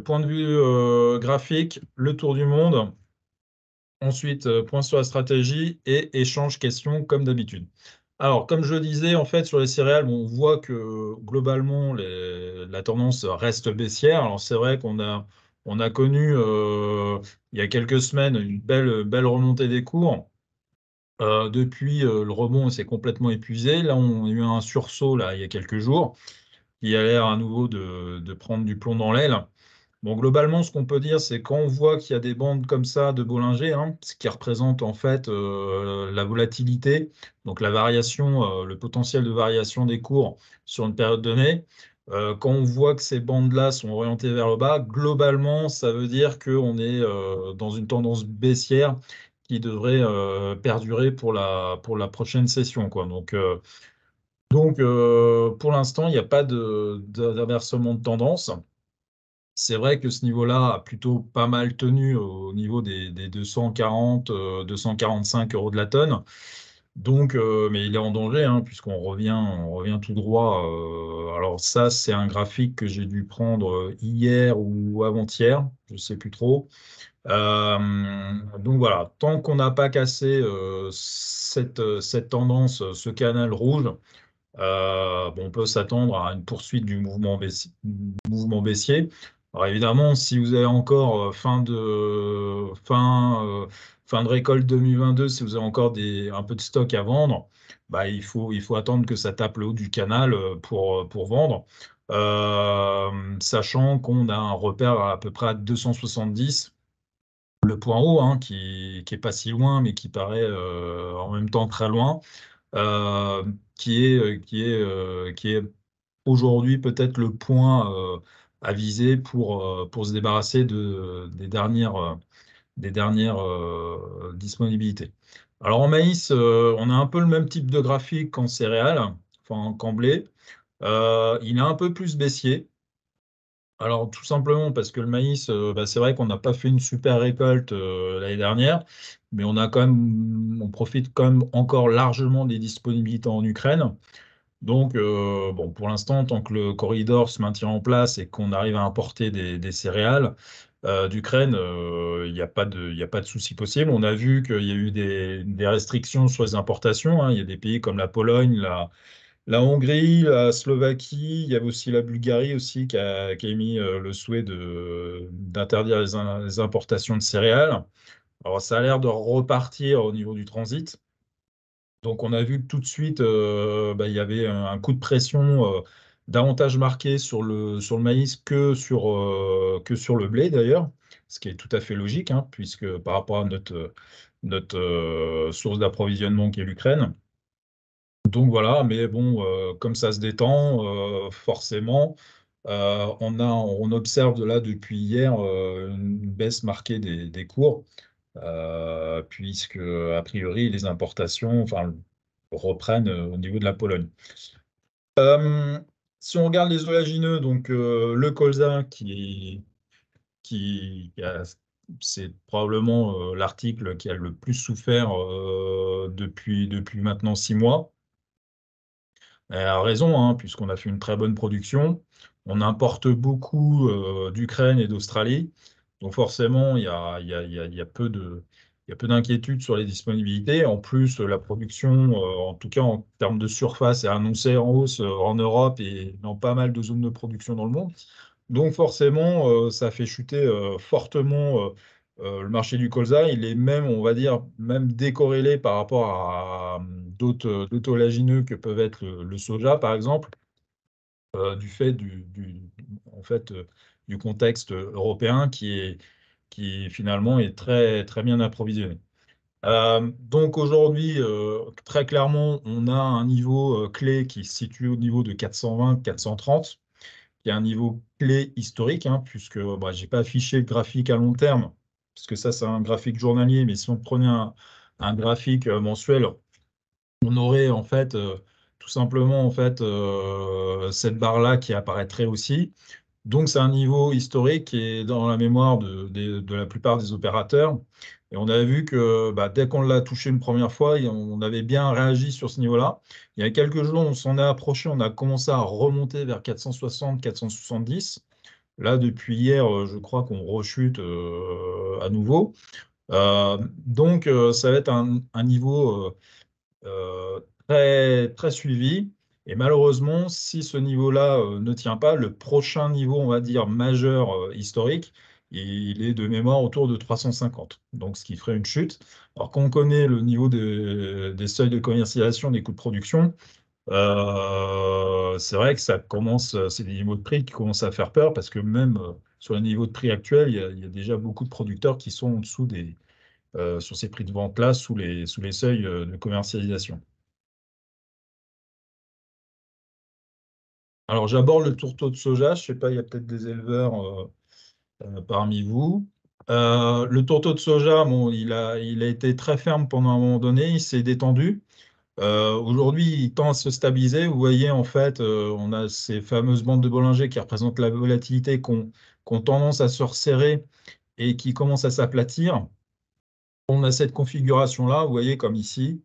point de vue graphique, le tour du monde. Ensuite, point sur la stratégie et échange questions comme d'habitude. Alors, comme je le disais, en fait, sur les céréales, on voit que globalement, la tendance reste baissière. Alors, c'est vrai on a connu il y a quelques semaines une belle remontée des cours. Depuis, le rebond s'est complètement épuisé. Là, on a eu un sursaut là, il y a quelques jours qui a l'air à nouveau de prendre du plomb dans l'aile. Bon, globalement, ce qu'on peut dire, c'est quand on voit qu'il y a des bandes comme ça de Bollinger, hein, ce qui représente en fait la volatilité, donc la variation, le potentiel de variation des cours sur une période donnée. Quand on voit que ces bandes-là sont orientées vers le bas, globalement, ça veut dire qu'on est dans une tendance baissière qui devrait perdurer pour la prochaine session, quoi. Donc, pour l'instant, il n'y a pas d'inversement de tendance. C'est vrai que ce niveau-là a plutôt pas mal tenu au niveau des 240, 245 euros de la tonne. Donc, mais il est en danger, hein, on revient tout droit. Alors ça, c'est un graphique que j'ai dû prendre hier ou avant-hier, je ne sais plus trop. Donc voilà, tant qu'on n'a pas cassé cette tendance, ce canal rouge, bon, on peut s'attendre à une poursuite du mouvement baissier. Alors évidemment, si vous avez encore fin de récolte 2022, si vous avez encore un peu de stock à vendre, bah, il faut attendre que ça tape le haut du canal pour vendre. Sachant qu'on a un repère à peu près à 270, le point haut, hein, qui est pas si loin, mais qui paraît en même temps très loin, euh, qui est aujourd'hui peut-être le point à viser pour se débarrasser des dernières disponibilités. Alors en maïs, on a un peu le même type de graphique qu'en céréales, enfin qu'en blé. Il est un peu plus baissier. Alors tout simplement parce que le maïs, bah, c'est vrai qu'on n'a pas fait une super récolte l'année dernière, mais on profite quand même encore largement des disponibilités en Ukraine. Donc, bon, pour l'instant, tant que le corridor se maintient en place et qu'on arrive à importer des céréales d'Ukraine, il n'y a pas de souci possible. On a vu qu'il y a eu des restrictions sur les importations, hein. Il y a des pays comme la Pologne, la Hongrie, la Slovaquie, il y avait aussi la Bulgarie aussi qui a émis le souhait d'interdire les importations de céréales. Alors, ça a l'air de repartir au niveau du transit. Donc, on a vu que tout de suite, bah, il y avait un coup de pression davantage marqué sur le maïs que sur le blé d'ailleurs, ce qui est tout à fait logique, hein, puisque par rapport à notre source d'approvisionnement qui est l'Ukraine. Donc voilà, mais bon, comme ça se détend, forcément, on observe de là depuis hier une baisse marquée des cours, puisque a priori les importations, enfin, reprennent au niveau de la Pologne. Euh, Si on regarde les oléagineux, donc le colza c'est probablement l'article qui a le plus souffert depuis maintenant 6 mois. Elle a raison, hein, puisqu'on a fait une très bonne production. On importe beaucoup d'Ukraine et d'Australie. Donc forcément, il y a peu d'inquiétude sur les disponibilités. En plus, la production, en tout cas en termes de surface, est annoncée en hausse en Europe et dans pas mal de zones de production dans le monde. Donc forcément, ça fait chuter fortement le marché du colza. Il est même, on va dire, même décorrélé par rapport à d'autres oléagineux que peuvent être le soja, par exemple, du fait en fait, du contexte européen qui finalement est très, très bien approvisionné. Donc aujourd'hui, très clairement, on a un niveau clé qui se situe au niveau de 420-430, qui est un niveau clé historique, hein, puisque bah, je n'ai pas affiché le graphique à long terme, puisque ça, c'est un graphique journalier, mais si on prenait un graphique mensuel, on aurait en fait tout simplement en fait cette barre-là qui apparaîtrait aussi. Donc c'est un niveau historique qui est dans la mémoire de la plupart des opérateurs. Et on a vu que bah, dès qu'on l'a touché une première fois, on avait bien réagi sur ce niveau-là. Il y a quelques jours, on s'en est approché, on a commencé à remonter vers 460, 470. Là, depuis hier, je crois qu'on rechute à nouveau. Donc, ça va être un niveau très, très suivi. Et malheureusement, si ce niveau-là ne tient pas, le prochain niveau, on va dire, majeur historique, il est de mémoire autour de 350. Donc, ce qui ferait une chute. Alors, quand on connaît le niveau des seuils de commercialisation des coûts de production, c'est vrai que ça commence, c'est des niveaux de prix qui commencent à faire peur parce que même sur les niveaux de prix actuels, il y a déjà beaucoup de producteurs qui sont en dessous sur ces prix de vente-là, sous les seuils de commercialisation. Alors, j'aborde le tourteau de soja. Je sais pas, il y a peut-être des éleveurs parmi vous. Le tourteau de soja, bon, il a été très ferme pendant un moment donné. Il s'est détendu. Aujourd'hui, il tend à se stabiliser. Vous voyez, en fait, on a ces fameuses bandes de Bollinger qui représentent la volatilité qui ont tendance à se resserrer et qui commencent à s'aplatir. On a cette configuration-là, vous voyez, comme ici.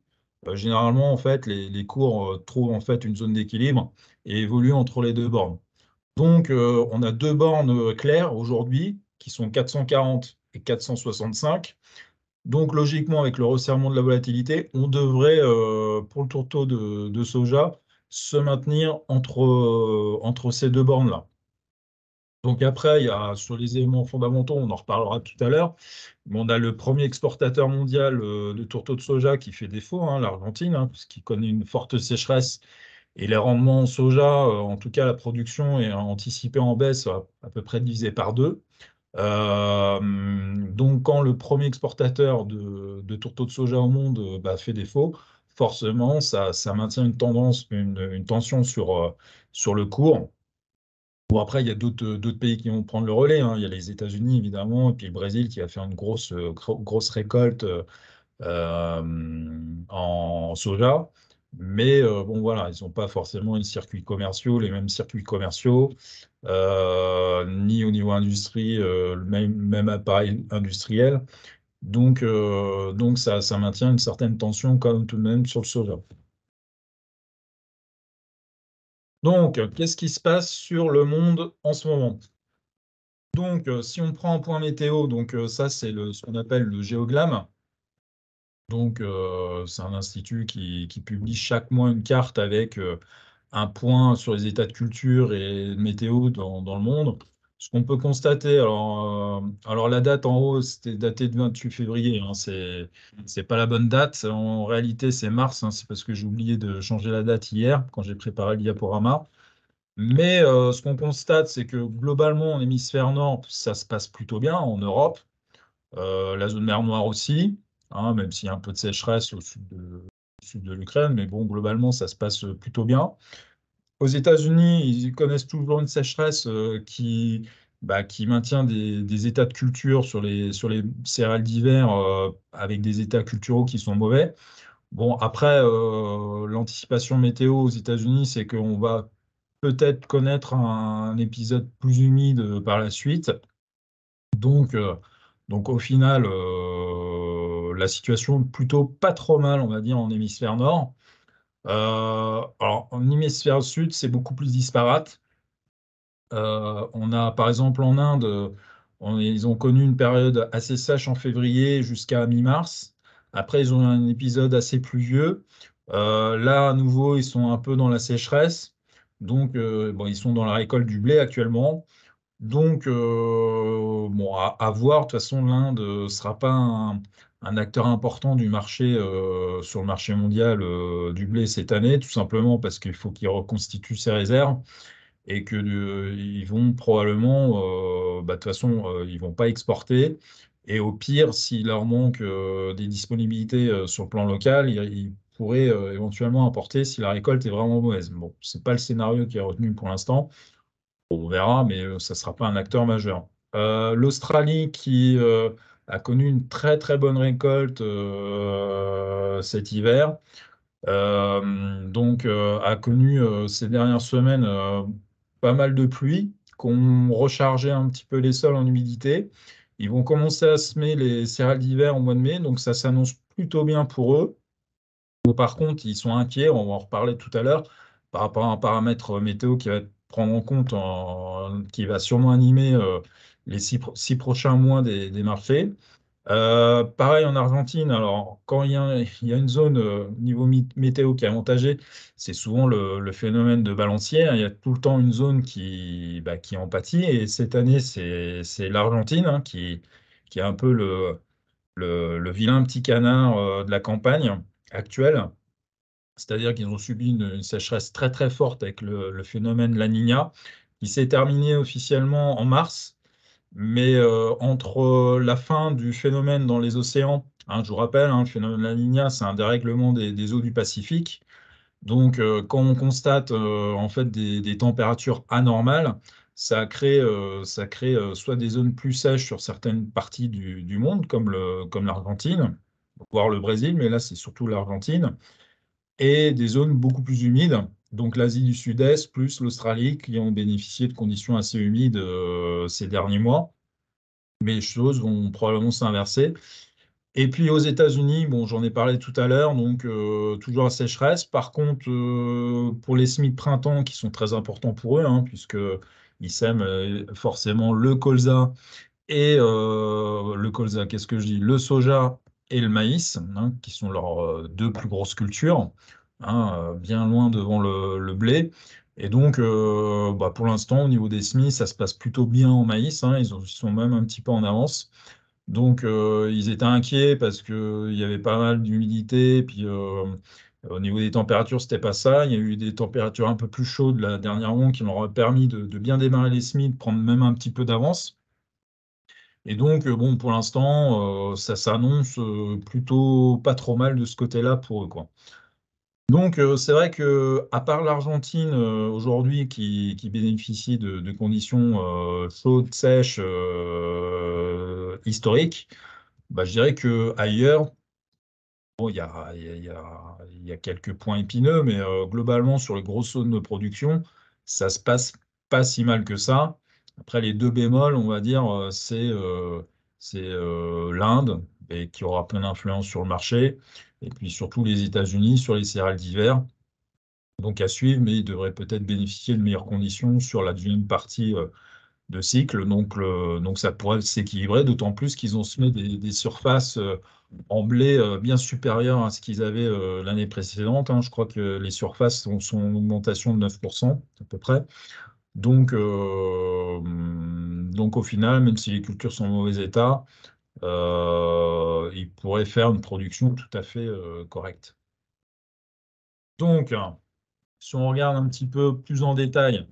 Généralement, en fait, les cours trouvent en fait une zone d'équilibre et évoluent entre les deux bornes. Donc, on a deux bornes claires aujourd'hui qui sont 440 et 465. Donc, logiquement, avec le resserrement de la volatilité, on devrait, pour le tourteau de soja, se maintenir entre ces deux bornes-là. Donc après, il y a sur les éléments fondamentaux, on en reparlera tout à l'heure, mais on a le premier exportateur mondial de tourteaux de soja qui fait défaut, hein, l'Argentine, hein, parce qu'il connaît une forte sécheresse et les rendements en soja, en tout cas la production est anticipée en baisse à peu près divisée par deux. Donc quand le premier exportateur de tourteaux de soja au monde bah, fait défaut, forcément ça maintient une tendance, une tension sur le cours. Bon, après, il y a d'autres pays qui vont prendre le relais, hein. Il y a les États-Unis, évidemment, et puis le Brésil qui va faire une grosse récolte en soja. Mais bon, voilà, ils n'ont pas forcément les mêmes circuits commerciaux, ni au niveau industrie, le même appareil industriel. Donc ça maintient une certaine tension quand même tout de même sur le soja. Donc, qu'est-ce qui se passe sur le monde en ce moment? Donc, si on prend un point météo, donc ça c'est ce qu'on appelle le Géoglam. Donc, c'est un institut qui publie chaque mois une carte avec un point sur les états de culture et de météo dans le monde. Ce qu'on peut constater, alors la date en haut, c'était daté de 28 février, hein, c'est pas la bonne date. En réalité, c'est mars, hein, c'est parce que j'ai oublié de changer la date hier quand j'ai préparé le diaporama. Mais ce qu'on constate, c'est que globalement, en hémisphère nord, ça se passe plutôt bien en Europe. La zone mer Noire aussi, hein, même s'il y a un peu de sécheresse au sud de l'Ukraine, mais bon, globalement, ça se passe plutôt bien. Aux États-Unis, ils connaissent toujours une sécheresse qui maintient des états de culture sur les céréales d'hiver avec des états culturaux qui sont mauvais. Bon, après, l'anticipation météo aux États-Unis, c'est qu'on va peut-être connaître un épisode plus humide par la suite. Donc, euh, donc au final, la situation est plutôt pas trop mal, on va dire, en hémisphère nord. Alors, en hémisphère sud, c'est beaucoup plus disparate. On a, par exemple, en Inde, ils ont connu une période assez sèche en février jusqu'à mi-mars. Après, ils ont eu un épisode assez pluvieux. Là, à nouveau, ils sont un peu dans la sécheresse. Donc, bon, ils sont dans la récolte du blé actuellement. Donc, bon, à voir. De toute façon, l'Inde ne sera pas un acteur important du marché sur le marché mondial du blé cette année, tout simplement parce qu'il faut qu'il reconstitue ses réserves et que ils vont probablement, bah, de toute façon, ils vont pas exporter. Et au pire, s'il leur manque des disponibilités sur le plan local, ils pourraient éventuellement importer si la récolte est vraiment mauvaise. Bon, c'est pas le scénario qui est retenu pour l'instant. On verra, mais ça ne sera pas un acteur majeur. L'Australie qui a connu une très très bonne récolte cet hiver, donc a connu ces dernières semaines pas mal de pluie qui ont rechargé un petit peu les sols en humidité. Ils vont commencer à semer les céréales d'hiver au mois de mai, donc ça s'annonce plutôt bien pour eux. Par contre, ils sont inquiets, on va en reparler tout à l'heure, par rapport à un paramètre météo qui va être prendre en compte, qui va sûrement animer les 6 prochains mois des marchés. Pareil en Argentine, alors quand il y a une zone niveau météo qui est avantagée, c'est souvent le phénomène de balancier, hein. Il y a tout le temps une zone qui en pâtit, et cette année, c'est l'Argentine, hein, qui est un peu le vilain petit canard de la campagne actuelle. C'est-à-dire qu'ils ont subi une sécheresse très très forte avec le phénomène La Niña, qui s'est terminé officiellement en mars. Mais entre la fin du phénomène dans les océans, hein, je vous rappelle, hein, le phénomène La Niña, c'est un dérèglement des eaux du Pacifique. Donc, quand on constate en fait des températures anormales, ça crée soit des zones plus sèches sur certaines parties du monde, comme l'Argentine, voire le Brésil, mais là, c'est surtout l'Argentine, et des zones beaucoup plus humides. Donc, l'Asie du Sud-Est plus l'Australie qui ont bénéficié de conditions assez humides ces derniers mois, mais les choses vont probablement s'inverser. Et puis aux États-Unis, bon, j'en ai parlé tout à l'heure, donc toujours la sécheresse. Par contre, pour les semis de printemps qui sont très importants pour eux, hein, puisque ils sèment forcément le colza le colza, qu'est-ce que je dis? Le soja et le maïs, hein, qui sont leurs deux plus grosses cultures, hein, bien loin devant le blé. Et donc, pour l'instant, au niveau des semis, ça se passe plutôt bien en maïs, hein. Ils sont même un petit peu en avance. Donc, ils étaient inquiets parce qu'il y avait pas mal d'humidité. Puis, au niveau des températures, c'était pas ça. Il y a eu des températures un peu plus chaudes la dernièrement qui leur ont permis de bien démarrer les semis, de prendre même un petit peu d'avance. Et donc, bon, pour l'instant, ça s'annonce plutôt pas trop mal de ce côté-là pour eux, quoi. Donc, c'est vrai que, à part l'Argentine aujourd'hui qui bénéficie de conditions chaudes, sèches, historiques, je dirais que ailleurs, bon, il y a quelques points épineux, mais globalement, sur les grosses zones de production, ça se passe pas si mal que ça. Après, les deux bémols, on va dire, c'est l'Inde, et qui aura plein d'influence sur le marché, et puis surtout les États-Unis sur les céréales d'hiver. Donc à suivre, mais ils devraient peut-être bénéficier de meilleures conditions sur la deuxième partie de cycle. Donc ça pourrait s'équilibrer, d'autant plus qu'ils ont semé des surfaces en blé bien supérieures à ce qu'ils avaient l'année précédente, hein. Je crois que les surfaces sont en augmentation de 9% à peu près. Donc au final, même si les cultures sont en mauvais état, ils pourraient faire une production tout à fait correcte. Donc, si on regarde un petit peu plus en détail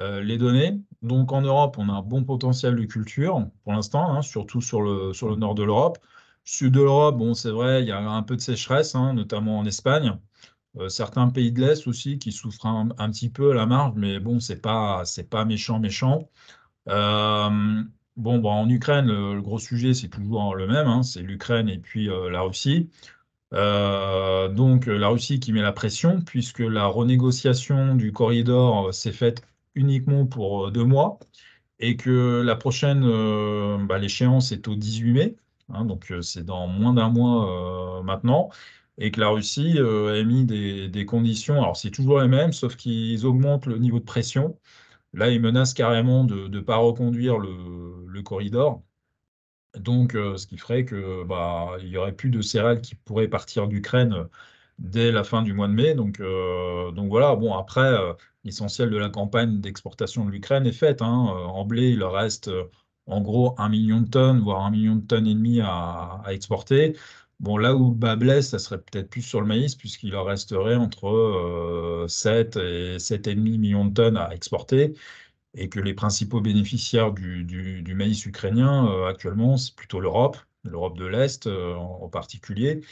les données. Donc en Europe, on a un bon potentiel de culture pour l'instant, hein, surtout sur le nord de l'Europe. Sud de l'Europe, bon, c'est vrai, il y a un peu de sécheresse, hein, notamment en Espagne. Certains pays de l'Est aussi qui souffrent un petit peu à la marge, mais bon, c'est pas méchant, méchant. Euh, bon, en Ukraine, le gros sujet, c'est toujours le même, hein, c'est l'Ukraine et puis la Russie. Donc la Russie qui met la pression puisque la renégociation du corridor s'est faite uniquement pour 2 mois et que la prochaine l'échéance est au 18 mai, hein, donc c'est dans moins d'un mois maintenant, et que la Russie a émis des conditions. Alors c'est toujours les mêmes, sauf qu'ils augmentent le niveau de pression. Là, ils menacent carrément de ne pas reconduire le corridor. Donc, ce qui ferait que il y aurait plus de céréales qui pourraient partir d'Ukraine dès la fin du mois de mai. Donc voilà. Bon, après, l'essentiel de la campagne d'exportation de l'Ukraine est faite, hein. En blé, il leur reste en gros 1 million de tonnes, voire 1,5 million à exporter. Bon, là où le bas blesse, ça serait peut-être plus sur le maïs, puisqu'il leur resterait entre 7 et 7,5 millions de tonnes à exporter, et que les principaux bénéficiaires du maïs ukrainien actuellement, c'est plutôt l'Europe de l'Est en particulier,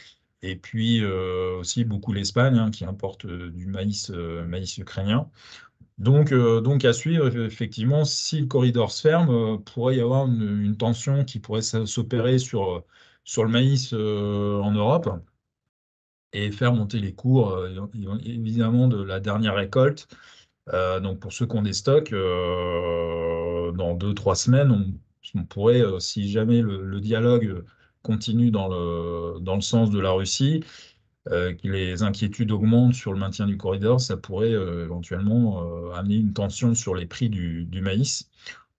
et puis aussi beaucoup l'Espagne, hein, qui importe du maïs ukrainien. Donc à suivre, effectivement, si le corridor se ferme, pourrait y avoir une tension qui pourrait s'opérer sur le maïs en Europe et faire monter les cours, évidemment, de la dernière récolte. Donc pour ceux qui ont des stocks, dans 2, 3 semaines, on pourrait, si jamais le dialogue continue dans le sens de la Russie, que les inquiétudes augmentent sur le maintien du corridor, ça pourrait éventuellement amener une tension sur les prix du maïs.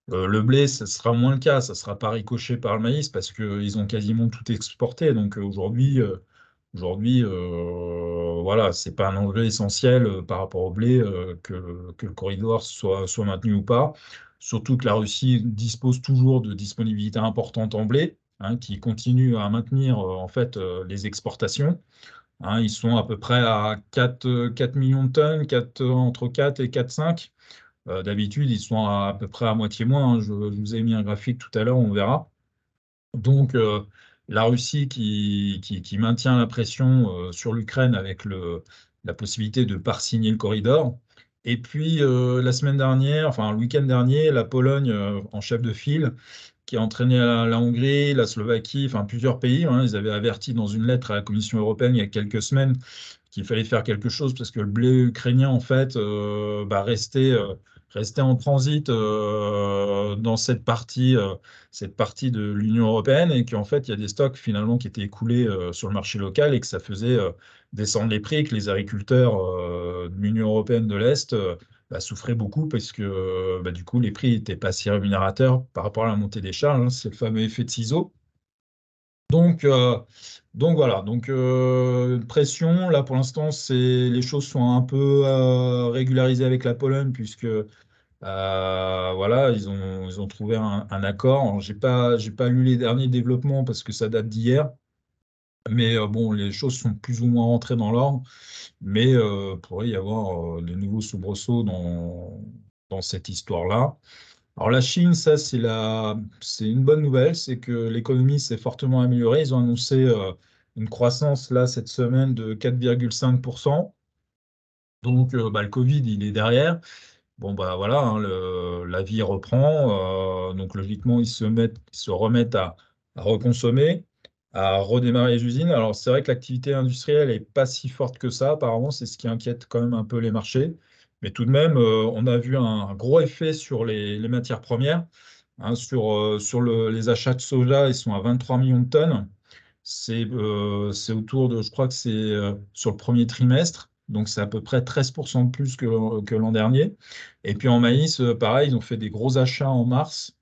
Le blé, ça sera moins le cas, ça sera pas ricoché par le maïs parce qu'ils ont quasiment tout exporté. Donc aujourd'hui, voilà, c'est pas un enjeu essentiel par rapport au blé que le corridor soit maintenu ou pas. Surtout que la Russie dispose toujours de disponibilités importantes en blé, hein, qui continue à maintenir en fait les exportations. Hein, ils sont à peu près à 4 millions de tonnes, entre 4 et 4,5. D'habitude, ils sont à peu près à moitié moins, hein. Je vous ai mis un graphique tout à l'heure, on verra. Donc, la Russie qui maintient la pression sur l'Ukraine avec la possibilité de ne pas signer le corridor. Et puis, la semaine dernière, enfin le week-end dernier, la Pologne en chef de file, qui a entraîné la Hongrie, la Slovaquie, enfin plusieurs pays, hein. Ils avaient averti dans une lettre à la Commission européenne il y a quelques semaines qu'il fallait faire quelque chose parce que le blé ukrainien, en fait, restait en transit dans cette partie de l'Union européenne et qu'en fait, il y a des stocks finalement qui étaient écoulés sur le marché local et que ça faisait descendre les prix, que les agriculteurs de l'Union européenne de l'Est souffraient beaucoup parce que du coup, les prix n'étaient pas si rémunérateurs par rapport à la montée des charges, hein. C'est le fameux effet de ciseau. Donc, euh, donc voilà, pression, là pour l'instant, les choses sont un peu régularisées avec la Pologne puisque voilà, ils ont trouvé un accord. Alors, j'ai pas lu les derniers développements parce que ça date d'hier, mais bon, les choses sont plus ou moins rentrées dans l'ordre, mais pourrait y avoir de nouveaux soubresauts dans cette histoire-là. Alors la Chine, ça c'est une bonne nouvelle, c'est que l'économie s'est fortement améliorée. Ils ont annoncé une croissance là cette semaine de 4,5%. Donc le Covid, il est derrière. Bon bah voilà, hein, la vie reprend. Donc logiquement, ils se remettent à reconsommer, à redémarrer les usines. Alors c'est vrai que l'activité industrielle est pas si forte que ça. Apparemment, c'est ce qui inquiète quand même un peu les marchés. Mais tout de même, on a vu un gros effet sur les matières premières. Hein, sur les achats de soja, ils sont à 23 millions de tonnes. C'est autour de, je crois que c'est sur le premier trimestre, donc c'est à peu près 13% de plus que l'an dernier. Et puis en maïs, pareil, ils ont fait des gros achats en mars,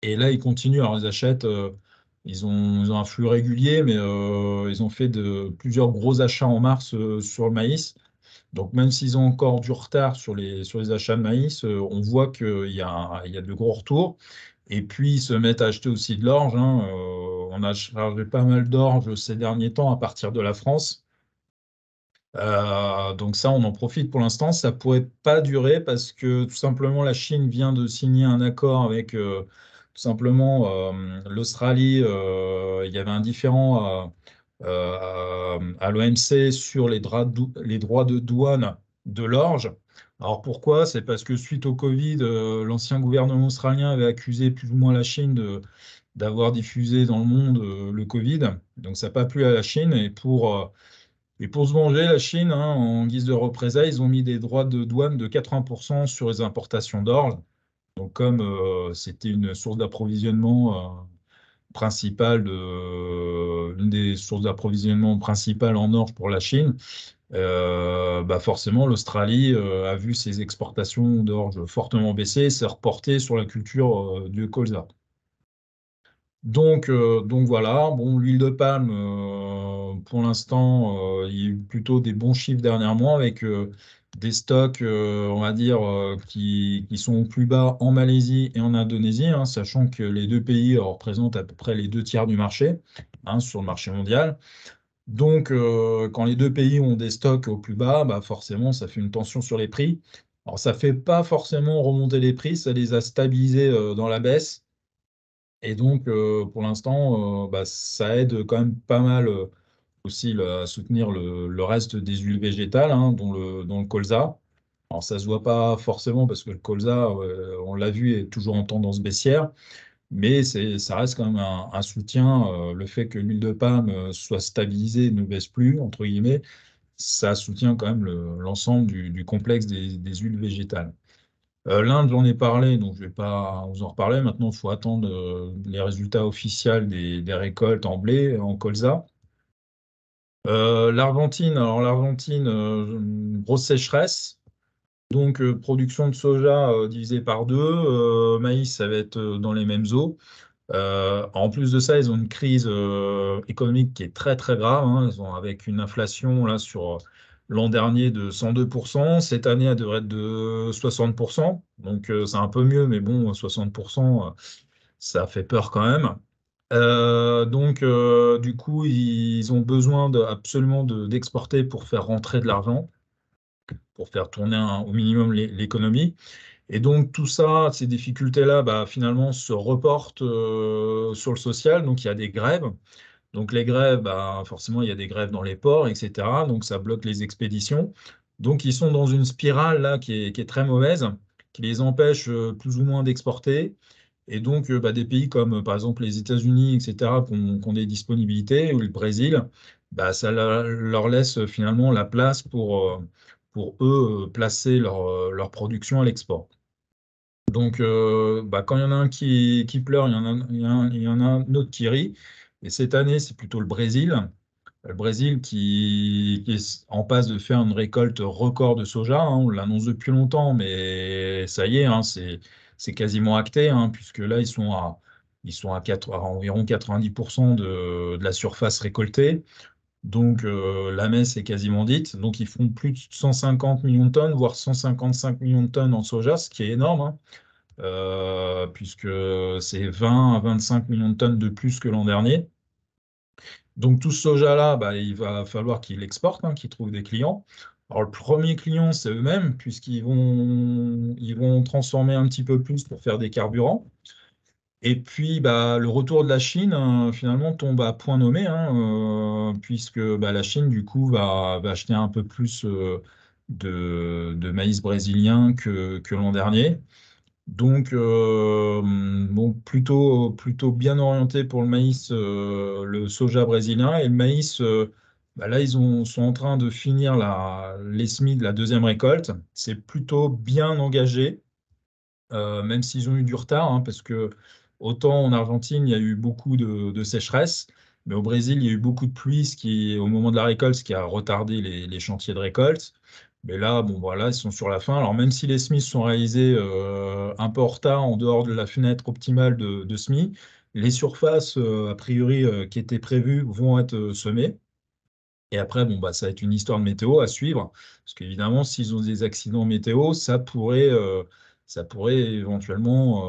et là ils continuent. Alors ils achètent, ils ont un flux régulier, mais ils ont fait plusieurs gros achats en mars sur le maïs. Donc même s'ils ont encore du retard sur les achats de maïs, on voit qu'il y a de gros retours. Et puis ils se mettent à acheter aussi de l'orge, hein. On a chargé pas mal d'orge ces derniers temps à partir de la France. Donc ça, on en profite pour l'instant. Ça pourrait pas durer parce que tout simplement la Chine vient de signer un accord avec tout simplement l'Australie. Il y avait un différend à l'OMC sur les droits de douane de l'orge. Alors pourquoi? C'est parce que suite au Covid, l'ancien gouvernement australien avait accusé plus ou moins la Chine d'avoir diffusé dans le monde le Covid. Donc ça n'a pas plu à la Chine et pour se venger, la Chine, hein, en guise de représailles, ils ont mis des droits de douane de 80% sur les importations d'orge. Donc, comme c'était une source d'approvisionnement principale, une des sources d'approvisionnement principales en orge pour la Chine, forcément, l'Australie a vu ses exportations d'orge fortement baisser et s'est reportée sur la culture du colza. Donc voilà, bon, l'huile de palme, pour l'instant, il y a eu plutôt des bons chiffres dernièrement avec des stocks, on va dire, qui sont au plus bas en Malaisie et en Indonésie, hein, sachant que les deux pays représentent à peu près les deux tiers du marché, hein, sur le marché mondial. Donc, quand les deux pays ont des stocks au plus bas, forcément, ça fait une tension sur les prix. Alors, ça ne fait pas forcément remonter les prix, ça les a stabilisés dans la baisse. Et donc, pour l'instant, ça aide quand même pas mal aussi à soutenir le reste des huiles végétales, hein, dont le colza. Alors, ça ne se voit pas forcément parce que le colza, on l'a vu, est toujours en tendance baissière, mais ça reste quand même un soutien. Le fait que l'huile de palme soit stabilisée, ne baisse plus, entre guillemets, ça soutient quand même l'ensemble du complexe des huiles végétales. L'Inde, j'en ai parlé, donc je ne vais pas vous en reparler. Maintenant, il faut attendre les résultats officiels des récoltes en blé, en colza. L'Argentine, alors l'Argentine, grosse sécheresse. Donc, production de soja divisée par deux, maïs, ça va être dans les mêmes eaux. En plus de ça, ils ont une crise économique qui est très très grave, hein. Ils ont avec une inflation là sur l'an dernier de 102%. Cette année, elle devrait être de 60%. Donc, c'est un peu mieux, mais bon, 60%, ça fait peur quand même. Donc, du coup, ils ont besoin absolument d'exporter pour faire rentrer de l'argent, pour faire tourner au minimum l'économie. Et donc tout ça, ces difficultés-là, bah, finalement, se reportent sur le social. Donc il y a des grèves. Donc les grèves, bah, forcément, il y a des grèves dans les ports, etc. Donc ça bloque les expéditions. Donc ils sont dans une spirale là qui est très mauvaise, qui les empêche plus ou moins d'exporter. Et donc bah, des pays comme par exemple les États-Unis, etc., qui ont des disponibilités, ou le Brésil, bah, ça leur laisse finalement la place pour eux placer leur production à l'export. Donc, bah, quand il y en a un qui pleure, il y en a un autre qui rit. Et cette année, c'est plutôt le Brésil. Le Brésil qui est en passe de faire une récolte record de soja, hein. On l'annonce depuis longtemps, mais ça y est, hein, c'est quasiment acté, hein, puisque là, à environ 90% de la surface récoltée. Donc, la messe est quasiment dite. Donc, ils font plus de 150 millions de tonnes, voire 155 millions de tonnes en soja, ce qui est énorme, hein, puisque c'est 20 à 25 millions de tonnes de plus que l'an dernier. Donc tout ce soja-là, bah, il va falloir qu'ils l'exportent, hein, qu'ils trouvent des clients. Alors le premier client, c'est eux-mêmes, puisqu'ils vont transformer un petit peu plus pour faire des carburants. Et puis bah, le retour de la Chine, finalement, tombe à point nommé, hein, puisque bah, la Chine, du coup, va acheter un peu plus de maïs brésilien que l'an dernier. Donc, bon, plutôt bien orienté pour le maïs, le soja brésilien. Et le maïs, bah là, sont en train de finir les semis de la deuxième récolte. C'est plutôt bien engagé, même s'ils ont eu du retard, hein, parce que autant en Argentine, il y a eu beaucoup de sécheresse, mais au Brésil, il y a eu beaucoup de pluie, au moment de la récolte, ce qui a retardé les chantiers de récolte. Mais là, bon, voilà, ils sont sur la fin. Alors, même si les semis sont réalisés un peu en retard, en dehors de la fenêtre optimale de semis, les surfaces, a priori, qui étaient prévues vont être semées. Et après, bon, bah, ça va être une histoire de météo à suivre, parce qu'évidemment, s'ils ont des accidents météo, ça pourrait éventuellement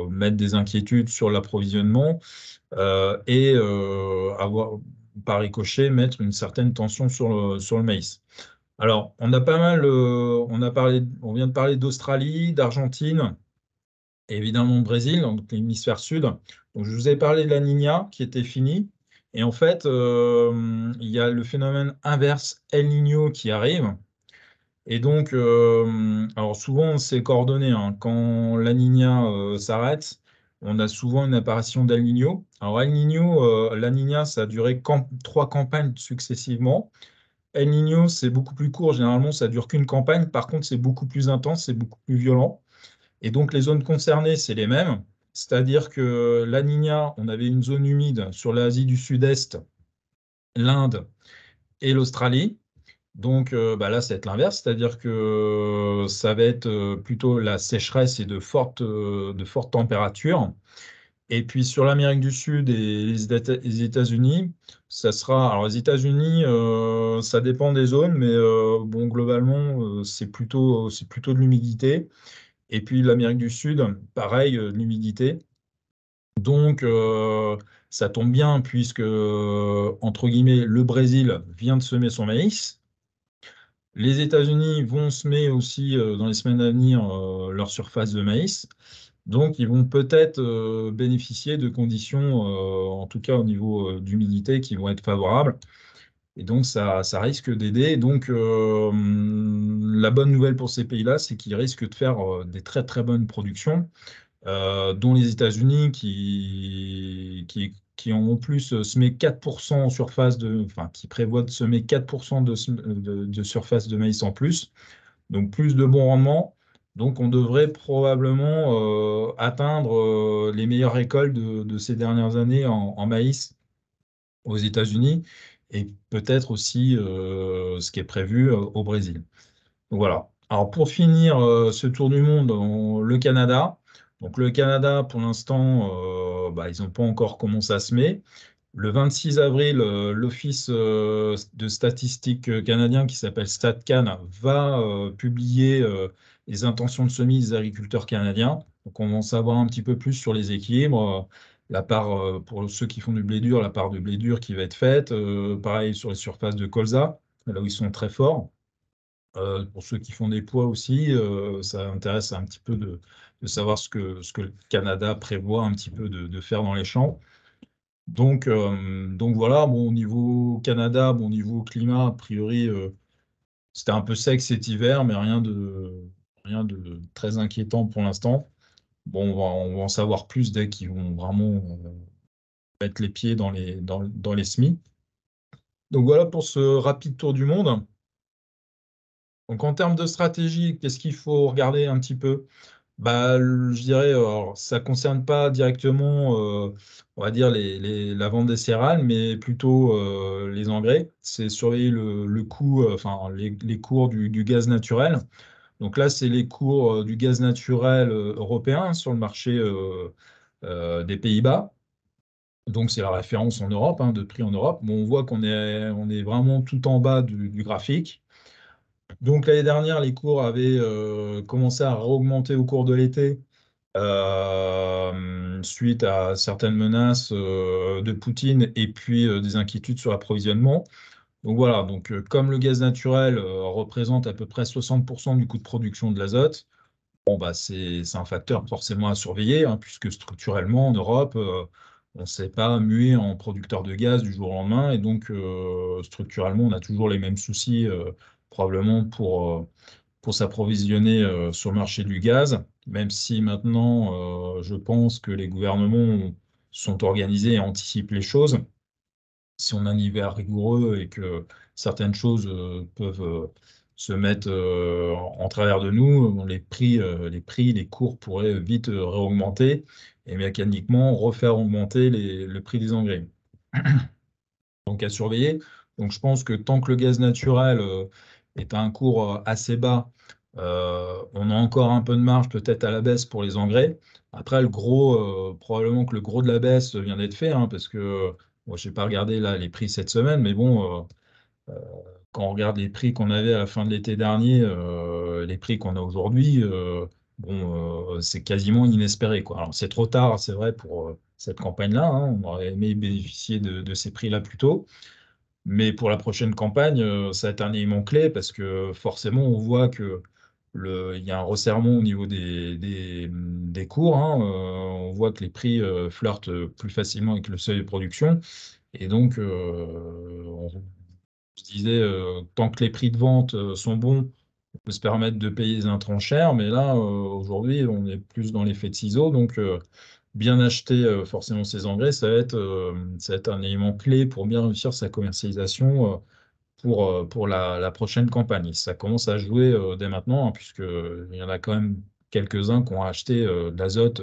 mettre des inquiétudes sur l'approvisionnement et avoir, par ricochet, mettre une certaine tension sur le maïs. Alors, on a pas mal, on vient de parler d'Australie, d'Argentine, et évidemment de Brésil, donc l'hémisphère sud. Donc, je vous ai parlé de la Niña qui était finie. Et en fait, il y a le phénomène inverse El Niño qui arrive. Et donc, alors souvent, c'est coordonné, hein. Quand la Niña s'arrête, on a souvent une apparition d'El Niño. Alors, El Niño, la Niña, ça a duré trois campagnes successivement. El Niño, c'est beaucoup plus court. Généralement, ça dure qu'une campagne. Par contre, c'est beaucoup plus intense, c'est beaucoup plus violent. Et donc, les zones concernées, c'est les mêmes. C'est-à-dire que la Niña, on avait une zone humide sur l'Asie du Sud-Est, l'Inde et l'Australie. Donc bah là, ça va être l'inverse, c'est-à-dire que ça va être plutôt la sécheresse et de fortes températures. Et puis sur l'Amérique du Sud et les États-Unis, ça sera. Alors les États-Unis, ça dépend des zones, mais bon, globalement, c'est plutôt de l'humidité. Et puis l'Amérique du Sud, pareil, de l'humidité. Donc ça tombe bien puisque, entre guillemets, le Brésil vient de semer son maïs. Les États-Unis vont semer aussi dans les semaines à venir leur surface de maïs. Donc, ils vont peut-être bénéficier de conditions, en tout cas au niveau d'humidité, qui vont être favorables. Et donc, ça risque d'aider. Donc, la bonne nouvelle pour ces pays-là, c'est qu'ils risquent de faire des très, très bonnes productions, dont les États-Unis qui ont en plus semé 4% en surface enfin, qui prévoient de semer 4% de surface de maïs en plus, donc plus de bons rendements. Donc on devrait probablement atteindre les meilleures récoltes de ces dernières années en maïs aux États-Unis. et peut-être aussi ce qui est prévu au Brésil. Donc voilà. Alors pour finir ce tour du monde, le Canada. Donc le Canada, pour l'instant, bah, ils n'ont pas encore commencé à semer. Le 26 avril, l'Office de statistique canadien qui s'appelle StatCan va publier les intentions de semis des agriculteurs canadiens. Donc on va en savoir un petit peu plus sur les équilibres, la part pour ceux qui font du blé dur, la part de blé dur qui va être faite, pareil sur les surfaces de colza, là où ils sont très forts. Pour ceux qui font des poids aussi, ça intéresse un petit peu de savoir ce que le Canada prévoit un petit peu de faire dans les champs. Donc voilà, bon, au niveau Canada, bon, au niveau climat, a priori, c'était un peu sec cet hiver, mais rien de très inquiétant pour l'instant. Bon, on va en savoir plus dès qu'ils vont vraiment mettre les pieds dans les semis. Donc voilà pour ce rapide tour du monde. Donc en termes de stratégie, qu'est-ce qu'il faut regarder un petit peu? Bah, je dirais, alors, ça ne concerne pas directement, on va dire, la vente des céréales, mais plutôt les engrais. C'est surveiller le coût, enfin, les cours du gaz naturel. Donc là, c'est les cours du gaz naturel européen sur le marché des Pays-Bas. Donc c'est la référence en Europe, hein, de prix en Europe. Bon, on voit qu'on est vraiment tout en bas du graphique. Donc l'année dernière, les cours avaient commencé à augmenter au cours de l'été suite à certaines menaces de Poutine et puis des inquiétudes sur l'approvisionnement. Donc voilà, donc comme le gaz naturel représente à peu près 60% du coût de production de l'azote, bon bah c'est un facteur forcément à surveiller, hein, puisque structurellement en Europe, on ne s'est pas mué en producteur de gaz du jour au lendemain, et donc structurellement on a toujours les mêmes soucis probablement pour s'approvisionner sur le marché du gaz, même si maintenant, je pense que les gouvernements sont organisés et anticipent les choses. Si on a un hiver rigoureux et que certaines choses peuvent se mettre en travers de nous, les cours pourraient vite réaugmenter et mécaniquement refaire augmenter le prix des engrais. Donc à surveiller. Donc je pense que tant que le gaz naturel est à un cours assez bas, on a encore un peu de marge peut-être à la baisse pour les engrais. Après, probablement que le gros de la baisse vient d'être fait, hein, parce que moi, je n'ai pas regardé là les prix cette semaine, mais bon, quand on regarde les prix qu'on avait à la fin de l'été dernier, les prix qu'on a aujourd'hui, bon, c'est quasiment inespéré, quoi. Alors c'est trop tard, c'est vrai, pour cette campagne-là, hein. On aurait aimé bénéficier de ces prix-là plus tôt. Mais pour la prochaine campagne, ça va être un élément clé parce que forcément, on voit que il y a un resserrement au niveau des cours, hein. On voit que les prix flirtent plus facilement avec le seuil de production. Et donc, on se disait, tant que les prix de vente sont bons, on peut se permettre de payer des intrants chers. Mais là, aujourd'hui, on est plus dans l'effet de ciseaux. Donc, bien acheter forcément ces engrais, ça va être un élément clé pour bien réussir sa commercialisation pour la prochaine campagne. Ça commence à jouer dès maintenant, hein, puisqu'il y en a quand même quelques-uns qui ont acheté de l'azote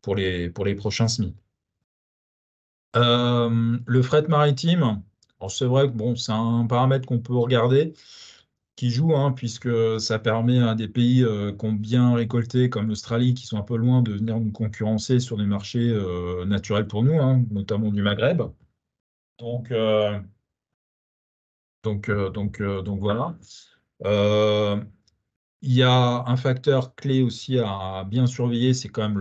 pour les prochains semis. Le fret maritime, alors c'est vrai que bon, c'est un paramètre qu'on peut regarder, qui joue, hein, puisque ça permet à des pays qui ont bien récolté, comme l'Australie, qui sont un peu loin, de venir nous concurrencer sur des marchés naturels pour nous, hein, notamment du Maghreb. Donc, donc voilà. Euh, Il y a un facteur clé aussi à bien surveiller, c'est quand même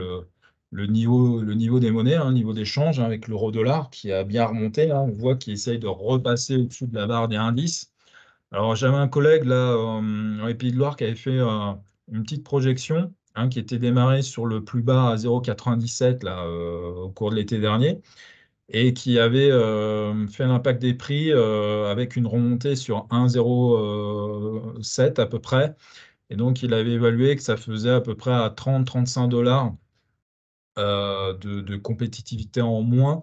le niveau des monnaies, hein, le niveau d'échange, hein, avec l'euro-dollar qui a bien remonté, hein. On voit qu'il essaye de repasser au-dessus de la barre des indices. Alors j'avais un collègue là dans les Pays de Loire qui avait fait une petite projection, hein, qui était démarrée sur le plus bas à 0,97 là au cours de l'été dernier et qui avait fait l'impact des prix avec une remontée sur 1,07 à peu près. Et donc, il avait évalué que ça faisait à peu près à 30-35 $ de compétitivité en moins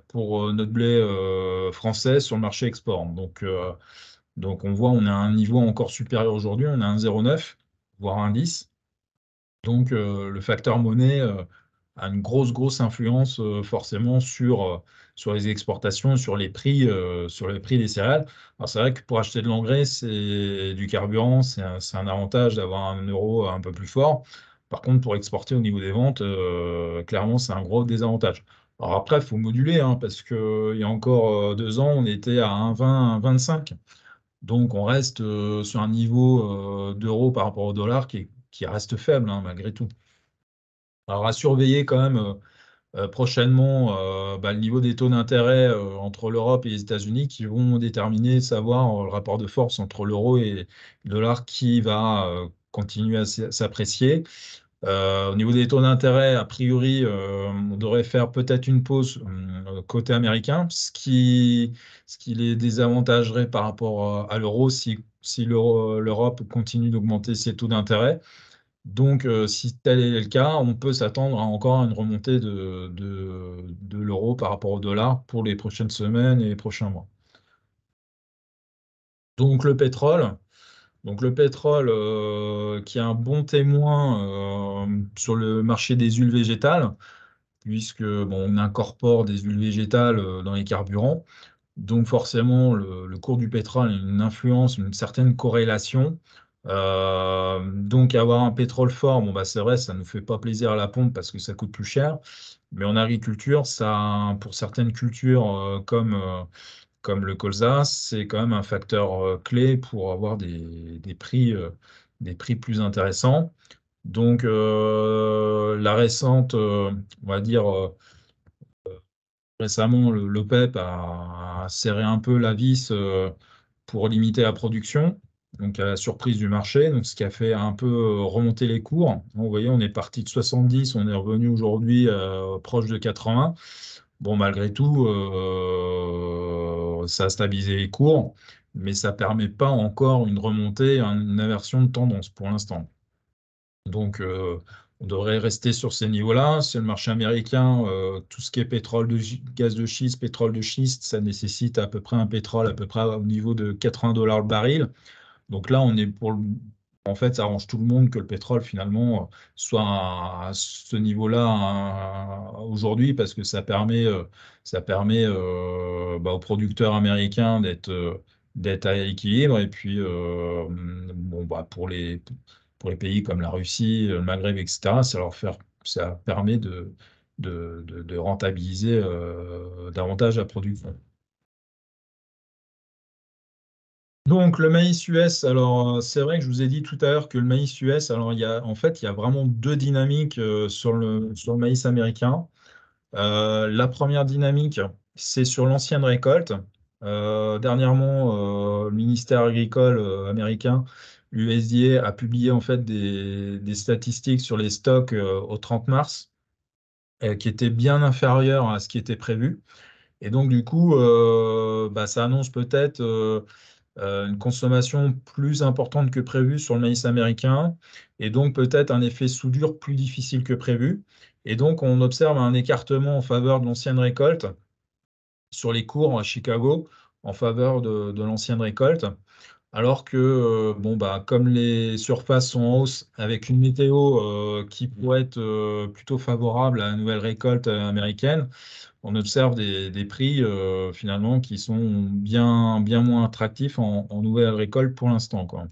pour notre blé français sur le marché export. Donc, on voit, on est à un niveau encore supérieur aujourd'hui, on a un 0,9, voire un 10. Donc, le facteur monnaie a une grosse influence forcément sur les exportations, sur les prix des céréales. Alors c'est vrai que pour acheter de l'engrais, c'est du carburant, c'est un avantage d'avoir un euro un peu plus fort. Par contre, pour exporter au niveau des ventes, clairement, c'est un gros désavantage. Alors après, il faut moduler, hein, parce qu'il y a encore 2 ans, on était à 1,20, 1,25. Donc on reste sur un niveau d'euro par rapport au dollar qui reste faible, hein, malgré tout. Alors à surveiller quand même prochainement le niveau des taux d'intérêt entre l'Europe et les États-Unis qui vont déterminer, savoir le rapport de force entre l'euro et le dollar qui va continuer à s'apprécier. Au niveau des taux d'intérêt, a priori, on devrait faire peut-être une pause côté américain, ce qui les désavantagerait par rapport à l'euro si l'Europe continue d'augmenter ses taux d'intérêt. Donc, si tel est le cas, on peut s'attendre à encore une remontée de l'euro par rapport au dollar pour les prochaines semaines et les prochains mois. Donc, le pétrole. Donc le pétrole, qui est un bon témoin sur le marché des huiles végétales, puisque bon, on incorpore des huiles végétales dans les carburants. Donc forcément, le cours du pétrole a une influence, une certaine corrélation. Donc avoir un pétrole fort, bon, bah, c'est vrai, ça ne nous fait pas plaisir à la pompe parce que ça coûte plus cher. Mais en agriculture, ça, pour certaines cultures comme le colza, c'est quand même un facteur clé pour avoir des prix plus intéressants. Donc, la récente, on va dire, récemment, l'OPEP a serré un peu la vis pour limiter la production, donc à la surprise du marché, donc ce qui a fait un peu remonter les cours. Donc, vous voyez, on est parti de 70, on est revenu aujourd'hui proche de 80. Bon, malgré tout, ça a stabilisé les cours, mais ça ne permet pas encore une remontée, une inversion de tendance pour l'instant. Donc, on devrait rester sur ces niveaux-là. C'est le marché américain, tout ce qui est gaz de schiste, pétrole de schiste, ça nécessite à peu près un pétrole à peu près au niveau de 80 dollars le baril. Donc là, on est en fait, ça arrange tout le monde que le pétrole, finalement, soit à ce niveau-là aujourd'hui, parce que ça permet aux producteurs américains d'être à équilibre. Et puis, bon, bah, pour les pays comme la Russie, le Maghreb, etc., ça permet de rentabiliser davantage la production. Donc, le maïs US, alors c'est vrai que je vous ai dit tout à l'heure que le maïs US, alors en fait, il y a vraiment deux dynamiques sur le maïs américain. La première dynamique, c'est sur l'ancienne récolte. Dernièrement, le ministère agricole américain, l'USDA, a publié en fait des statistiques sur les stocks au 30 mars, qui étaient bien inférieures à ce qui était prévu. Et donc, du coup, ça annonce peut-être une consommation plus importante que prévu sur le maïs américain, et donc peut-être un effet soudure plus difficile que prévu. Et donc, on observe un écartement en faveur de l'ancienne récolte sur les cours à Chicago, en faveur de l'ancienne récolte, alors que, bon, bah, comme les surfaces sont en hausse, avec une météo qui pourrait être plutôt favorable à la nouvelle récolte américaine, on observe des prix finalement qui sont bien moins attractifs en nouvelle récolte pour l'instant, quoi.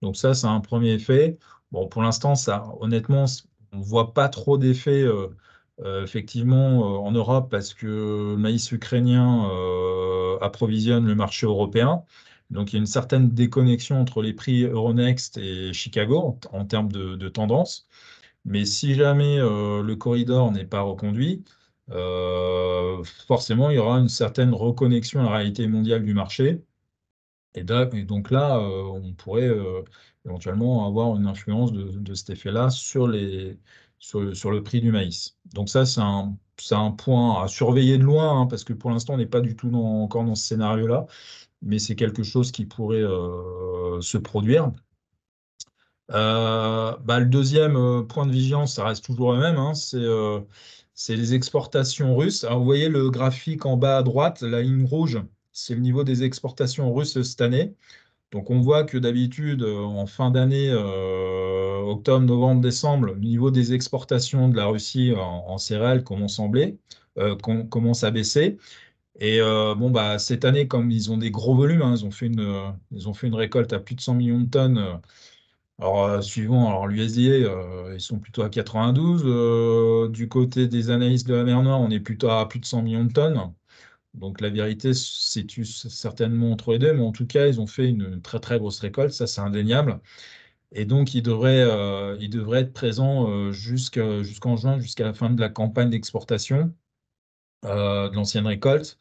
Donc ça, c'est un premier effet. Bon, pour l'instant, ça, honnêtement, on ne voit pas trop d'effet effectivement en Europe parce que le maïs ukrainien approvisionne le marché européen. Donc il y a une certaine déconnexion entre les prix Euronext et Chicago en termes de tendance. Mais si jamais le corridor n'est pas reconduit, forcément, il y aura une certaine reconnexion à la réalité mondiale du marché. Et donc là, on pourrait éventuellement avoir une influence de cet effet-là sur le prix du maïs. Donc ça, c'est un point à surveiller de loin, hein, parce que pour l'instant, on n'est pas du tout encore dans ce scénario-là, mais c'est quelque chose qui pourrait se produire. Le deuxième point de vigilance, ça reste toujours le même, hein, c'est les exportations russes. Alors, vous voyez le graphique en bas à droite, la ligne rouge, c'est le niveau des exportations russes cette année. Donc on voit que d'habitude, en fin d'année, octobre, novembre, décembre, le niveau des exportations de la Russie en céréales commence à baisser. Et bon, bah, cette année, comme ils ont des gros volumes, hein, ils ont fait une récolte à plus de 100 millions de tonnes. Alors, suivant alors, l'USDA, ils sont plutôt à 92. Du côté des analystes de la mer Noire, on est plutôt à plus de 100 millions de tonnes. Donc la vérité se situe certainement entre les deux, mais en tout cas, ils ont fait une très très grosse récolte, ça c'est indéniable. Et donc ils devraient être présents jusqu'en juin, jusqu'à la fin de la campagne d'exportation de l'ancienne récolte.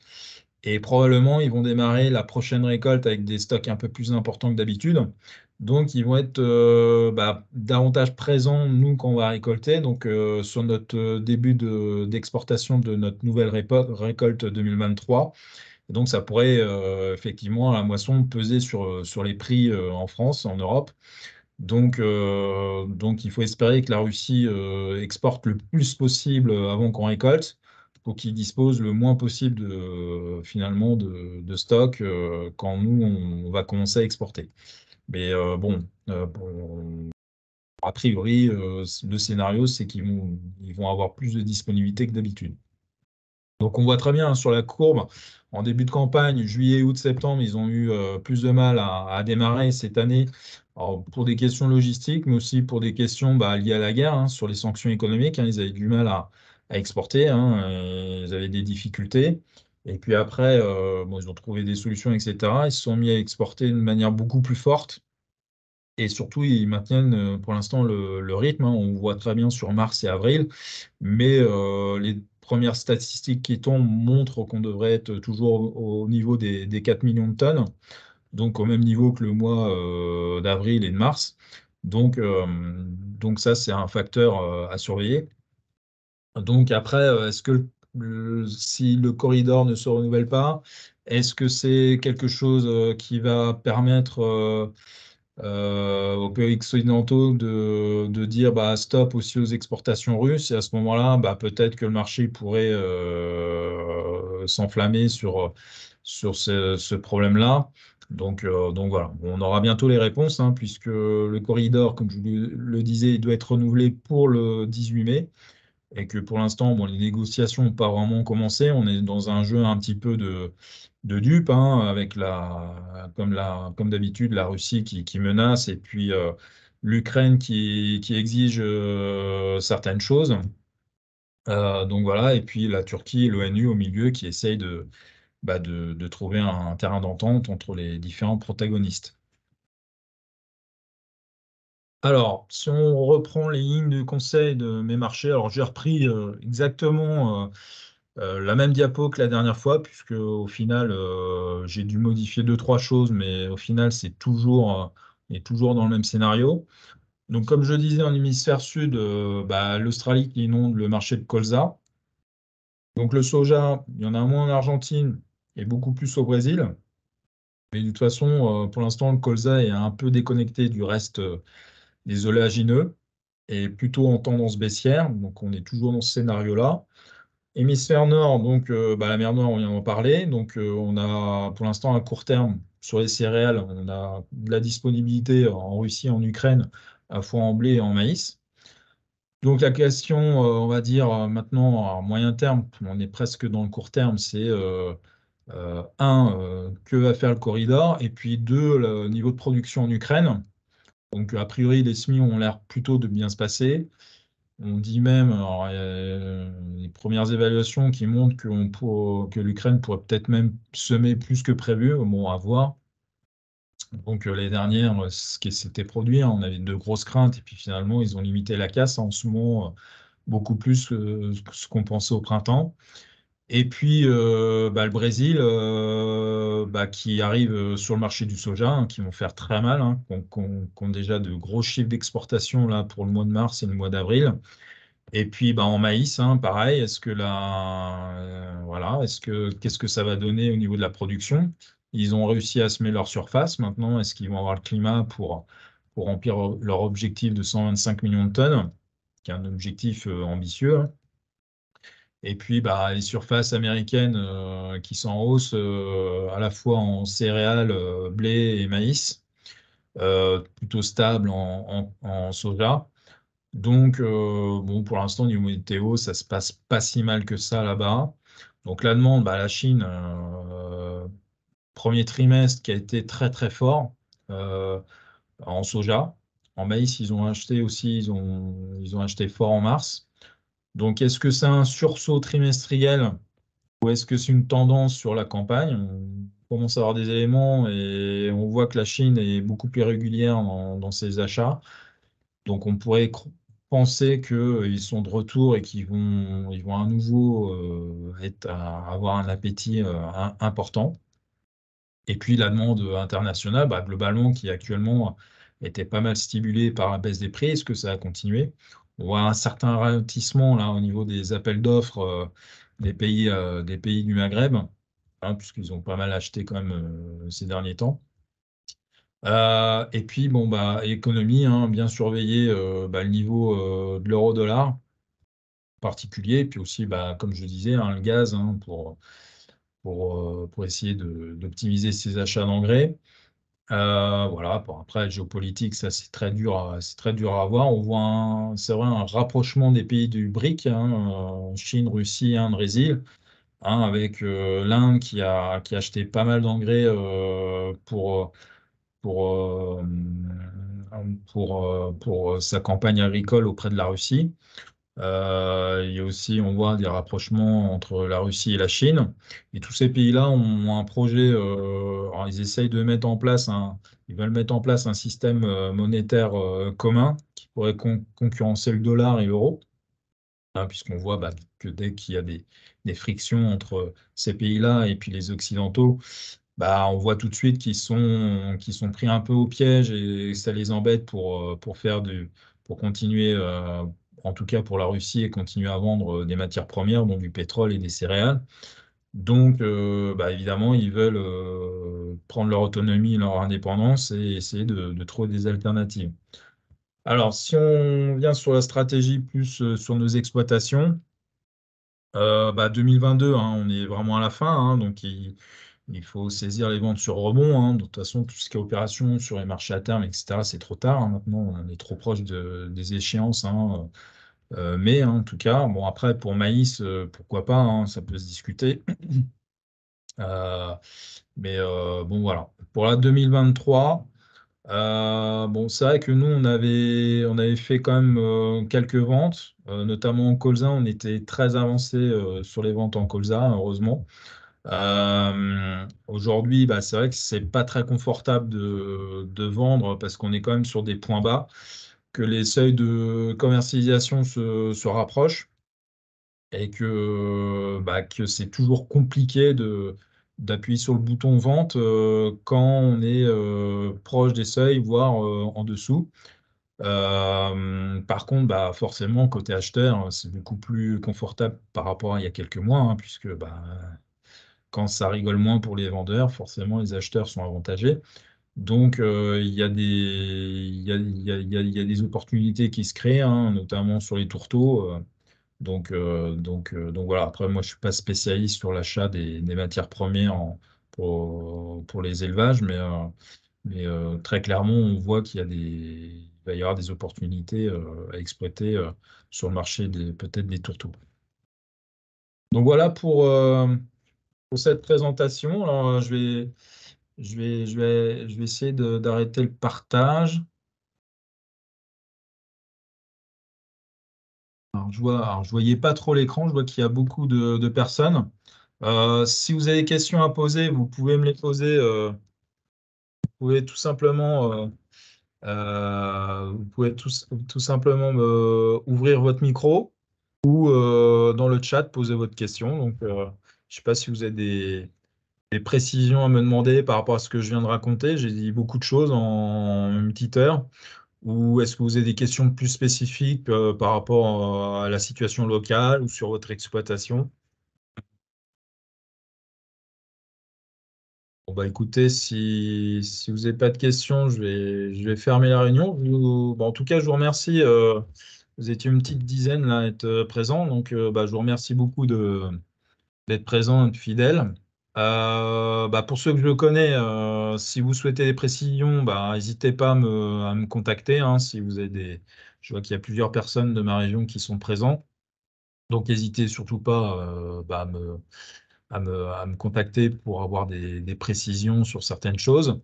Et probablement, ils vont démarrer la prochaine récolte avec des stocks un peu plus importants que d'habitude. Donc, ils vont être davantage présents, nous, quand on va récolter. Donc, sur notre début d'exportation de notre nouvelle récolte 2023. Et donc, ça pourrait effectivement, à la moisson, peser sur les prix en France, en Europe. Donc, il faut espérer que la Russie exporte le plus possible avant qu'on récolte, pour qu'ils disposent le moins possible finalement de stock quand nous, on va commencer à exporter. Mais a priori, le scénario, c'est ils vont avoir plus de disponibilité que d'habitude. Donc on voit très bien hein, sur la courbe, en début de campagne, juillet, août, septembre, ils ont eu plus de mal à démarrer cette année. Alors, pour des questions logistiques, mais aussi pour des questions liées à la guerre, hein, sur les sanctions économiques. Hein, ils avaient du mal à exporter, hein, ils avaient des difficultés. Et puis après, bon, ils ont trouvé des solutions, etc. Ils se sont mis à exporter de manière beaucoup plus forte. Et surtout, ils maintiennent pour l'instant le rythme. Hein. On voit très bien sur mars et avril. Mais les premières statistiques qui tombent montrent qu'on devrait être toujours au niveau des 4 millions de tonnes, donc au même niveau que le mois d'avril et de mars. Donc ça, c'est un facteur à surveiller. Donc après, est-ce que si le corridor ne se renouvelle pas, est-ce que c'est quelque chose qui va permettre aux pays occidentaux de dire stop aussi aux exportations russes. Et à ce moment-là, peut-être que le marché pourrait s'enflammer sur ce problème-là. Donc voilà, on aura bientôt les réponses, hein, puisque le corridor, comme je le disais, il doit être renouvelé pour le 18 mai. Et que pour l'instant, bon, les négociations n'ont pas vraiment commencé. On est dans un jeu un petit peu de dupes, hein, avec comme d'habitude, la Russie qui menace et puis l'Ukraine qui exige certaines choses. Donc voilà, et puis la Turquie et l'ONU au milieu qui essayent de trouver un terrain d'entente entre les différents protagonistes. Alors, si on reprend les lignes de conseil de mes marchés, alors j'ai repris exactement la même diapo que la dernière fois, puisque au final, j'ai dû modifier deux, trois choses, mais au final, on est toujours dans le même scénario. Donc, comme je disais, en hémisphère sud, l'Australie qui inonde le marché de colza. Donc, le soja, il y en a moins en Argentine et beaucoup plus au Brésil. Mais de toute façon, pour l'instant, le colza est un peu déconnecté du reste des oléagineux et plutôt en tendance baissière. Donc, on est toujours dans ce scénario-là. Hémisphère nord, donc la mer Noire, on vient d'en parler. Donc, on a pour l'instant à court terme sur les céréales, on a de la disponibilité en Russie, en Ukraine, à la fois en blé et en maïs. Donc, la question, on va dire maintenant à moyen terme, on est presque dans le court terme, c'est que va faire le corridor? Et puis deux, le niveau de production en Ukraine. Donc, a priori, les semis ont l'air plutôt de bien se passer. On dit même, alors, les premières évaluations qui montrent que l'Ukraine pourrait peut-être même semer plus que prévu. Bon, à voir. Donc, les dernières, ce qui s'était produit, hein, on avait de grosses craintes et puis finalement, ils ont limité la casse en ce moment beaucoup plus que ce qu'on pensait au printemps. Et puis, le Brésil, qui arrive sur le marché du soja, hein, qui vont faire très mal, hein, qui ont déjà de gros chiffres d'exportation là pour le mois de mars et le mois d'avril. Et puis en maïs, hein, pareil, voilà, qu'est-ce que ça va donner au niveau de la production? Ils ont réussi à semer leur surface. Maintenant, est-ce qu'ils vont avoir le climat pour remplir leur objectif de 125 millions de tonnes, qui est un objectif ambitieux, hein. Et puis bah, les surfaces américaines qui sont en hausse à la fois en céréales, blé et maïs, plutôt stable en soja. Donc, bon, pour l'instant, niveau météo, ça se passe pas si mal que ça là-bas. Donc, la demande, bah, la Chine, premier trimestre qui a été très très fort euh, en soja. En maïs, ils ont acheté aussi, ils ont acheté fort en mars. Donc, est-ce que c'est un sursaut trimestriel ou est-ce que c'est une tendance sur la campagne? On commence à avoir des éléments et on voit que la Chine est beaucoup plus régulière dans ses achats. Donc, on pourrait penser qu'ils sont de retour et ils vont à nouveau avoir un appétit important. Et puis, la demande internationale, bah, globalement, qui actuellement était pas mal stimulée par la baisse des prix, est-ce que ça a continué? On voit un certain ralentissement là, au niveau des appels d'offres des pays du Maghreb, hein, puisqu'ils ont pas mal acheté quand même ces derniers temps. Et puis, bon, bah, économie, hein, bien surveiller bah, le niveau de l'euro-dollar en particulier, et puis aussi, bah, comme je disais, hein, le gaz hein, pour essayer d'optimiser ses achats d'engrais. Voilà, bon, après, géopolitique, ça c'est très dur à voir. On voit c'est vrai un rapprochement des pays du BRIC, hein, Chine, Russie, Inde, Brésil, hein, avec l'Inde qui a acheté pas mal d'engrais pour, euh, pour sa campagne agricole auprès de la Russie. Il y a aussi, on voit des rapprochements entre la Russie et la Chine. Et tous ces pays-là ont un projet, alors ils essayent de mettre en place ils veulent mettre en place un système monétaire commun qui pourrait concurrencer le dollar et l'euro, hein, puisqu'on voit bah, que dès qu'il y a des frictions entre ces pays-là et puis les Occidentaux, bah, on voit tout de suite qu'ils sont pris un peu au piège et ça les embête pour continuer, en tout cas pour la Russie, et continuer à vendre des matières premières, dont du pétrole et des céréales. Donc, bah, évidemment, ils veulent prendre leur autonomie, leur indépendance et essayer de trouver des alternatives. Alors, si on vient sur la stratégie plus sur nos exploitations, bah, 2022, hein, on est vraiment à la fin, hein, donc il faut saisir les ventes sur rebond, hein. De toute façon, tout ce qui est opération sur les marchés à terme, etc., c'est trop tard, hein. Maintenant, on est trop proche des échéances, hein. Mais hein, en tout cas, bon, après, pour maïs, pourquoi pas, hein, ça peut se discuter. Euh, mais bon, voilà. Pour la 2023, bon, c'est vrai que nous, on avait fait quand même quelques ventes, notamment en colza. On était très avancé sur les ventes en colza, heureusement. Aujourd'hui, bah, c'est vrai que c'est pas très confortable de vendre parce qu'on est quand même sur des points bas, que les seuils de commercialisation se rapprochent et que c'est toujours compliqué d'appuyer sur le bouton vente quand on est proche des seuils, voire en dessous. Par contre, bah, forcément, côté acheteur, c'est beaucoup plus confortable par rapport à il y a quelques mois, hein, puisque bah, quand ça rigole moins pour les vendeurs, forcément, les acheteurs sont avantagés. Donc, il y a des opportunités qui se créent, hein, notamment sur les tourteaux. Donc voilà, après, moi, je ne suis pas spécialiste sur l'achat des matières premières pour les élevages, mais très clairement, on voit il va y avoir des opportunités à exploiter sur le marché peut-être des tourteaux. Donc voilà pour cette présentation. Alors, je vais essayer d'arrêter le partage. Alors, je voyais pas trop l'écran, je vois qu'il y a beaucoup de personnes. Si vous avez des questions à poser, vous pouvez me les poser. Vous pouvez tout simplement, vous pouvez tout simplement ouvrir votre micro ou dans le chat poser votre question. Donc, je ne sais pas si vous avez des précisions à me demander par rapport à ce que je viens de raconter. J'ai dit beaucoup de choses en une petite heure. Ou est-ce que vous avez des questions plus spécifiques par rapport à la situation locale ou sur votre exploitation? Bon, bah, écoutez, si vous n'avez pas de questions, je vais fermer la réunion. Bon, en tout cas, je vous remercie Vous étiez une petite dizaine là à être présents, donc bah, je vous remercie beaucoup d'être présents et de fidèles. Bah, pour ceux que je connais, si vous souhaitez des précisions, bah, n'hésitez pas à me contacter, hein, si vous avez Je vois qu'il y a plusieurs personnes de ma région qui sont présents, donc n'hésitez surtout pas bah, à me contacter pour avoir des précisions sur certaines choses.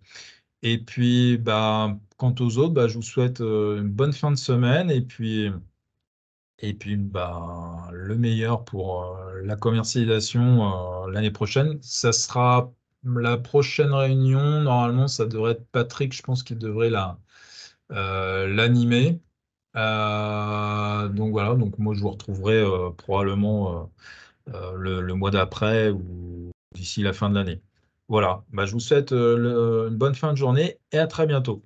Et puis, bah, quant aux autres, bah, je vous souhaite une bonne fin de semaine et puis bah, le meilleur pour la commercialisation l'année prochaine. Ça sera la prochaine réunion. Normalement, ça devrait être Patrick, je pense qu'il devrait l'animer. Donc voilà, donc moi je vous retrouverai probablement le mois d'après ou d'ici la fin de l'année. Voilà, bah, je vous souhaite une bonne fin de journée et à très bientôt.